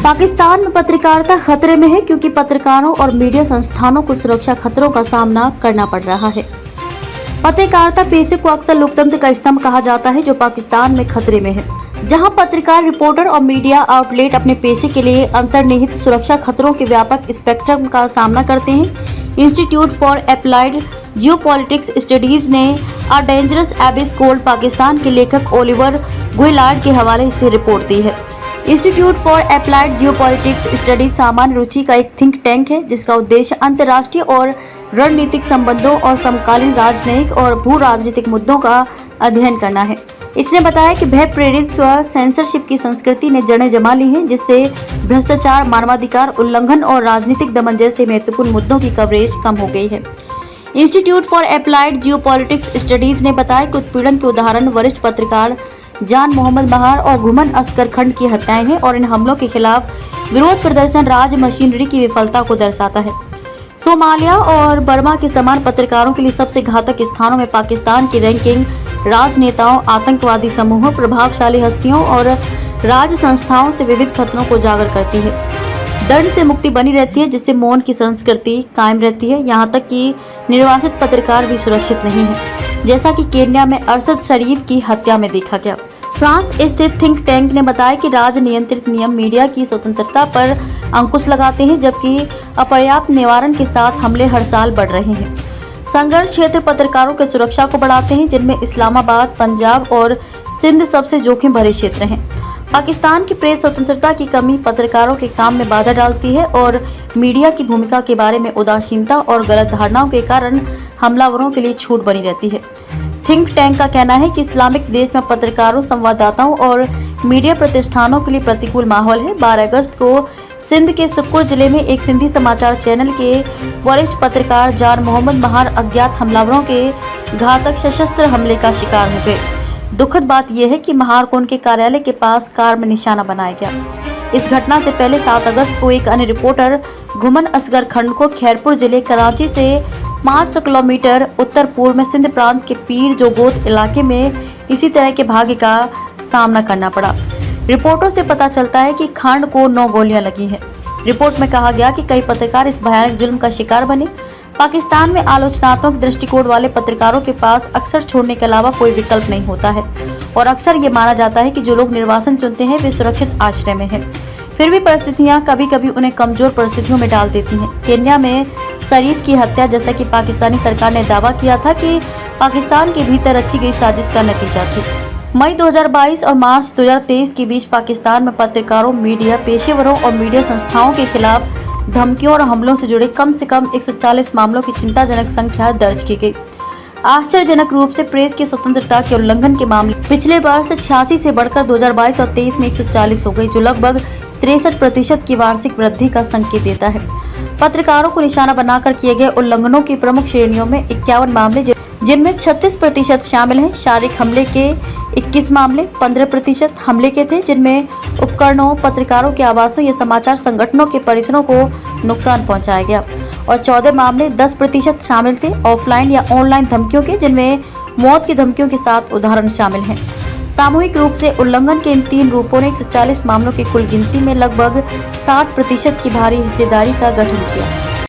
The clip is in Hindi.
पाकिस्तान में पत्रकारिता खतरे में है क्योंकि पत्रकारों और मीडिया संस्थानों को सुरक्षा खतरों का सामना करना पड़ रहा है। पत्रकारिता पेशे को अक्सर लोकतंत्र का स्तंभ कहा जाता है, जो पाकिस्तान में खतरे में है, जहां पत्रकार, रिपोर्टर और मीडिया आउटलेट अपने पेशे के लिए अंतर्निहित सुरक्षा खतरों के व्यापक स्पेक्ट्रम का सामना करते हैं। Institute for Applied Geopolitics Studies ने a dangerous abyss called Pakistan के लेखक ओलिवर गुइलार्ड के हवाले से रिपोर्ट दी है। Institute for Applied Geopolitics studies सामान्य रुचि का एक थिंक टैंक है, जिसका उद्देश्य अंतर्राष्ट्रीय और रणनीतिक संबंधों और समकालीन राजनयिक और भू राजनीतिक मुद्दों का अध्ययन करना है। इसने बताया कि भय प्रेरित स्व सेंसरशिप की संस्कृति ने जड़ें जमा ली हैं, जिससे भ्रष्टाचार, मानवाधिकार उल्लंघन और राजनीतिक दमन जैसे महत्वपूर्ण मुद्दों की कवरेज कम हो गई है। Institute for Applied Geopolitics Studies ने बताया कि उत्पीड़न के उदाहरण वरिष्ठ पत्रकार जान मोहम्मद महार और घुमन अस्कर खंड की हत्याएं हैं और इन हमलों के खिलाफ विरोध प्रदर्शन राज मशीनरी की विफलता को दर्शाता है। सोमालिया और बर्मा के समान पत्रकारों के लिए सबसे घातक स्थानों में पाकिस्तान की रैंकिंग राजनेताओं, आतंकवादी समूहों, प्रभावशाली हस्तियों और राज संस्थाओं से विविध खतरों को उजागर करती है। दंड से मुक्ति बनी रहती है, जिससे मौन की संस्कृति कायम रहती है। यहाँ तक कि निर्वासित पत्रकार भी सुरक्षित नहीं है, जैसा कि केन्या में अरशद शरीफ की हत्या में देखा गया। फ्रांस स्थित थिंक टैंक ने बताया कि राज नियंत्रित नियम मीडिया की स्वतंत्रता पर अंकुश लगाते हैं, जबकि अपर्याप्त निवारण के साथ हमले हर साल बढ़ रहे हैं। संघर्ष क्षेत्र पत्रकारों की सुरक्षा को बढ़ाते हैं, जिनमें इस्लामाबाद, पंजाब और सिंध सबसे जोखिम भरे क्षेत्र हैं। पाकिस्तान की प्रेस स्वतंत्रता की कमी पत्रकारों के काम में बाधा डालती है और मीडिया की भूमिका के बारे में उदासीनता और गलत धारणाओं के कारण हमलावरों के लिए छूट बनी रहती है। थिंक टैंक का कहना है कि इस्लामिक देश में पत्रकारों, संवाददाताओं और मीडिया प्रतिष्ठानों के लिए प्रतिकूल माहौल है। 12 अगस्त को सिंध के सुक्कुर जिले में एक सिंधी समाचार चैनल के वरिष्ठ पत्रकार जान मोहम्मद महार अज्ञात हमलावरों के घातक सशस्त्र हमले का शिकार हो गए। दुखद बात यह है कि महार को उनके कार्यालय के पास कार में निशाना बनाया गया। इस घटना से पहले 7 अगस्त को एक अन्य रिपोर्टर घुमन असगर खंड को खैरपुर जिले कराची से 500 किलोमीटर उत्तर पूर्व में सिंध प्रांत के पीर जोगोत इलाके में इसी तरह के भाग्य का सामना करना पड़ा। रिपोर्टों से पता चलता है कि खांड को 9 गोलियां लगी हैं। रिपोर्ट में कहा गया कि कई पत्रकार इस भयानक जुल्म का शिकार बने। पाकिस्तान में आलोचनात्मक दृष्टिकोण वाले पत्रकारों के पास अक्सर छोड़ने के अलावा कोई विकल्प नहीं होता है और अक्सर ये माना जाता है कि जो लोग निर्वासन चुनते हैं वे सुरक्षित आश्रय में हैं। फिर भी परिस्थितियां कभी कभी उन्हें कमजोर परिस्थितियों में डाल देती हैं। केन्या में शरीफ की हत्या, जैसा कि पाकिस्तानी सरकार ने दावा किया था कि पाकिस्तान के भीतर रची गई साजिश का नतीजा थी। मई 2022 और मार्च 2023 के बीच पाकिस्तान में पत्रकारों, मीडिया पेशेवरों और मीडिया संस्थाओं के खिलाफ धमकियों और हमलों से जुड़े कम से कम 140 मामलों की चिंताजनक संख्या दर्ज की गई। आश्चर्यजनक रूप से प्रेस की स्वतंत्रता के उल्लंघन के मामले पिछले वर्ष 86 से बढ़कर 2022 और 23 में 140 हो गई, जो लगभग 63% की वार्षिक वृद्धि का संकेत देता है। पत्रकारों को निशाना बनाकर किए गए उल्लंघनों की प्रमुख श्रेणियों में 51 मामले, जिनमें 36% शामिल हैं। शारीरिक हमले के 21 मामले, 15% हमले के थे, जिनमें उपकरणों, पत्रकारों के आवासों या समाचार संगठनों के परिसरों को नुकसान पहुंचाया गया और 14 मामले 10% शामिल थे ऑफलाइन या ऑनलाइन धमकियों के, जिनमें मौत की धमकियों के साथ उदाहरण शामिल हैं। सामूहिक रूप से उल्लंघन के इन 3 रूपों ने 140 मामलों की कुल गिनती में लगभग 60% की भारी हिस्सेदारी का गठन किया।